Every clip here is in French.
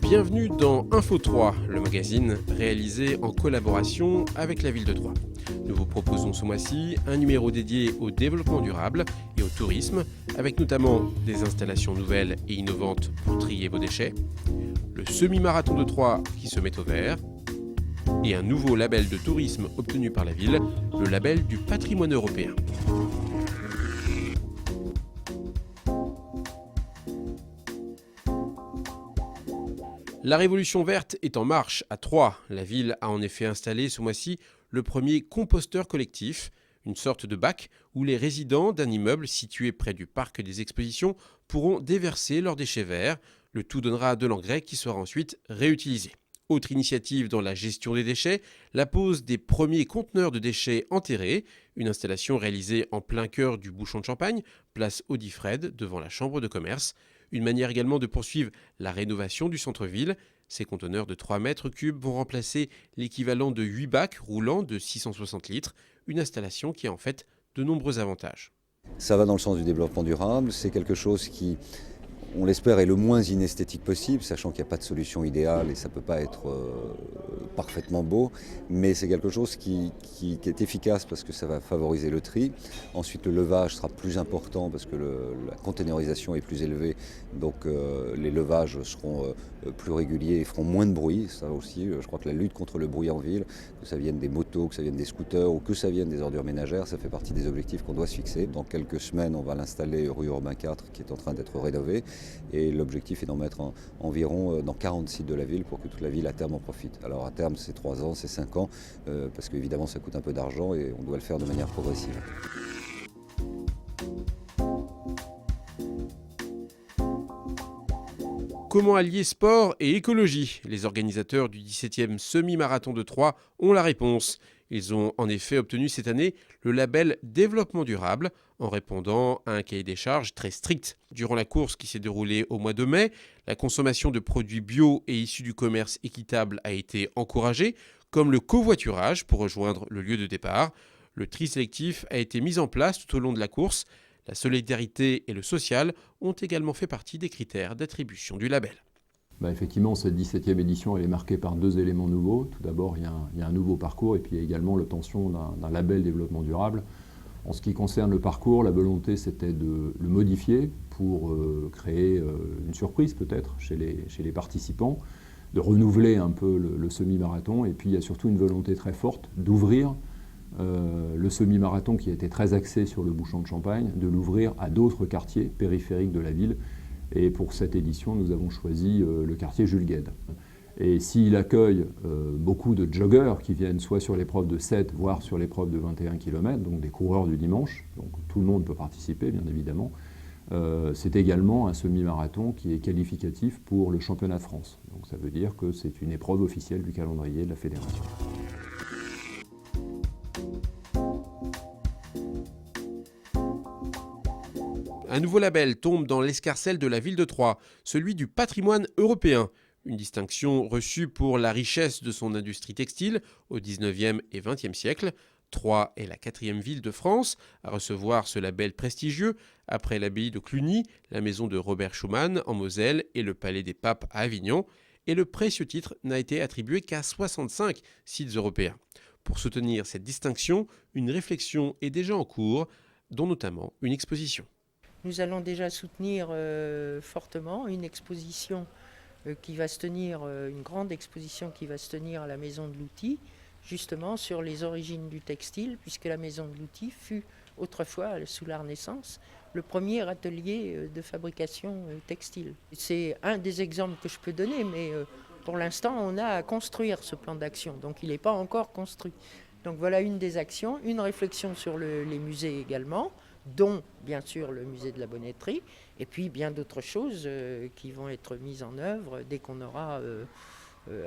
Bienvenue dans Info 3, le magazine réalisé en collaboration avec la ville de Troyes. Nous vous proposons ce mois-ci un numéro dédié au développement durable et au tourisme, avec notamment des installations nouvelles et innovantes pour trier vos déchets, le semi-marathon de Troyes qui se met au vert, et un nouveau label de tourisme obtenu par la ville, le label du patrimoine européen. La révolution verte est en marche à Troyes. La ville a en effet installé ce mois-ci le premier composteur collectif, une sorte de bac où les résidents d'un immeuble situé près du parc des expositions pourront déverser leurs déchets verts. Le tout donnera de l'engrais qui sera ensuite réutilisé. Autre initiative dans la gestion des déchets, la pose des premiers conteneurs de déchets enterrés, une installation réalisée en plein cœur du Bouchon de Champagne, place Audifred, devant la Chambre de commerce. Une manière également de poursuivre la rénovation du centre-ville. Ces conteneurs de 3 mètres cubes vont remplacer l'équivalent de 8 bacs roulants de 660 litres, une installation qui a en fait de nombreux avantages. Ça va dans le sens du développement durable, c'est quelque chose qui, on l'espère, est le moins inesthétique possible, sachant qu'il n'y a pas de solution idéale et ça ne peut pas être parfaitement beau, mais c'est quelque chose qui est efficace parce que ça va favoriser le tri. Ensuite, le levage sera plus important parce que la containerisation est plus élevée, donc les levages seront plus réguliers et feront moins de bruit. Ça aussi, je crois que la lutte contre le bruit en ville, que ça vienne des motos, que ça vienne des scooters ou que ça vienne des ordures ménagères, ça fait partie des objectifs qu'on doit se fixer. Dans quelques semaines, on va l'installer rue Urbain 4 qui est en train d'être rénové. Et l'objectif est d'en mettre environ dans 40 sites de la ville pour que toute la ville à terme en profite. Alors à terme c'est 3 ans, c'est 5 ans, parce qu'évidemment ça coûte un peu d'argent et on doit le faire de manière progressive. Comment allier sport et écologie ? Les organisateurs du 17e semi-marathon de Troyes ont la réponse. Ils ont en effet obtenu cette année le label développement durable en répondant à un cahier des charges très strict. Durant la course qui s'est déroulée au mois de mai, la consommation de produits bio et issus du commerce équitable a été encouragée, comme le covoiturage pour rejoindre le lieu de départ. Le tri sélectif a été mis en place tout au long de la course. La solidarité et le social ont également fait partie des critères d'attribution du label. Effectivement, cette 17e édition elle est marquée par 2 éléments nouveaux. Tout d'abord, il y a un nouveau parcours et puis il y a également l'obtention d'un label développement durable. En ce qui concerne le parcours, la volonté c'était de le modifier pour créer une surprise peut-être chez les participants, de renouveler un peu le semi-marathon et puis il y a surtout une volonté très forte d'ouvrir le semi-marathon qui a été très axé sur le Bouchon de Champagne, de l'ouvrir à d'autres quartiers périphériques de la ville. Et pour cette édition, nous avons choisi le quartier Jules Guesde. Et s'il accueille beaucoup de joggers qui viennent soit sur l'épreuve de 7, voire sur l'épreuve de 21 km, donc des coureurs du dimanche, donc tout le monde peut participer bien évidemment, c'est également un semi-marathon qui est qualificatif pour le championnat de France. Donc ça veut dire que c'est une épreuve officielle du calendrier de la fédération. Un nouveau label tombe dans l'escarcelle de la ville de Troyes, celui du patrimoine européen. Une distinction reçue pour la richesse de son industrie textile au 19e et 20e siècle. Troyes est la 4e ville de France à recevoir ce label prestigieux, après l'abbaye de Cluny, la maison de Robert Schuman en Moselle et le palais des papes à Avignon. Et le précieux titre n'a été attribué qu'à 65 sites européens. Pour soutenir cette distinction, une réflexion est déjà en cours, dont notamment une exposition. Nous allons déjà soutenir fortement une exposition qui va se tenir, une grande exposition qui va se tenir à la Maison de l'Outil, justement sur les origines du textile, puisque la Maison de l'Outil fut autrefois, sous la Renaissance, le premier atelier de fabrication textile. C'est un des exemples que je peux donner, mais pour l'instant, on a à construire ce plan d'action, donc il n'est pas encore construit. Donc voilà une des actions, une réflexion sur les musées également, dont bien sûr le musée de la Bonneterie, et puis bien d'autres choses qui vont être mises en œuvre dès qu'on aura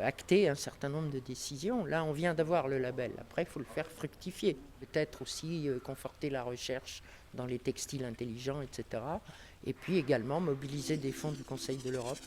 acté un certain nombre de décisions. Là, on vient d'avoir le label, après il faut le faire fructifier. Peut-être aussi conforter la recherche dans les textiles intelligents, etc. Et puis également mobiliser des fonds du Conseil de l'Europe.